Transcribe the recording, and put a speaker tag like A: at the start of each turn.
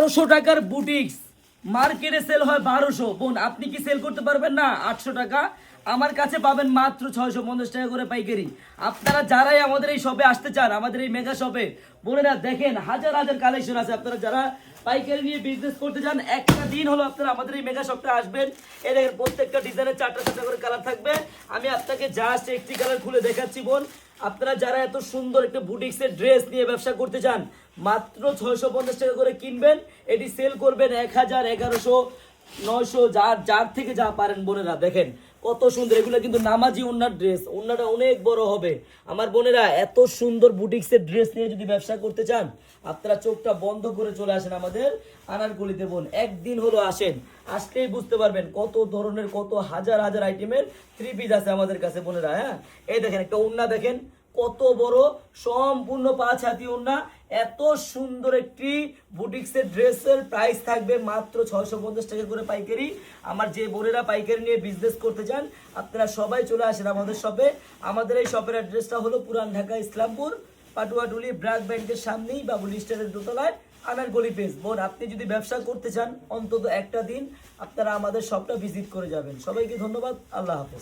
A: টাকার বুটিক্স মার্কেটে সেল হয় 1200। বোন আপনি কি সেল করতে পারবেন না? 800 টাকা আমার কাছে পাবেন মাত্র 650 টাকা করে পাইকারি। আপনারা যারাই আমাদের এই শপে আসতে চান, আমাদের এই মেগা শপে, বোনেরা দেখেন হাজার হাজার কালেকশন আছে। আপনারা যারা পাইকারি নিয়ে বিজনেস করতে চান, একটা দিন হলো আপনারা আমাদের এই মেগা শপে আসবেন। এই দেখেন প্রত্যেকটা ডিজাইনের 4টা করে কালার থাকবে। আমি আপনাকে জাস্ট একটি কালার খুলে দেখাচ্ছি বোন। আপনারা যারা এত সুন্দর একটা বুটিক্সের ড্রেস নিয়ে ব্যবসা করতে চান, মাত্র 650 টাকা করে কিনবেন, এটি সেল করবেন 1000, 1100, 900, যার থেকে যা পারেন। বোনেরা দেখেন কত সুন্দর, এগুলো কিন্তু নামাজি ওন্নার ড্রেস, ওন্নাটা অনেক বড় হবে। আমার বোনেরা এত সুন্দর বুটিক্সের ড্রেস নিয়ে যদি ব্যবসা করতে চান, আপনারা চোখটা বন্ধ করে চলে আসেন আমাদের আনারকলিতে বোন। একদিন হলো আসেন, আসলেই বুঝতে পারবেন কত ধরনের, কত হাজার হাজার আইটেমের থ্রি পিস আছে আমাদের কাছে বোনেরা। হ্যাঁ, এই দেখেন একটা ওন্না দেখেন কত বড়, সম্পূর্ণ 5 হাতি ওন্না। এত সুন্দর একটি বুটিক্সের ড্রেসের প্রাইস থাকবে মাত্র 650 টাকা করে পাইকারি। আমার যে বোনেরা পাইকারি নিয়ে বিজনেস করতে চান, আপনারা সবাই চলে আসেন আমাদের শপে। আমাদের এই শপের অ্যাড্রেসটা হলো পুরান ঢাকা ইসলামপুর, পাটুয়াটুলি ব্র্যাক ব্যাংকের সামনেই, বাবুল স্টারের দোতলায়, আনারকলি পেজ। বোন আপনি যদি ব্যবসা করতে চান, অন্তত একটা দিন আপনারা আমাদের শপটা ভিজিট করে যাবেন। সবাইকে ধন্যবাদ, আল্লাহ হাফেজ।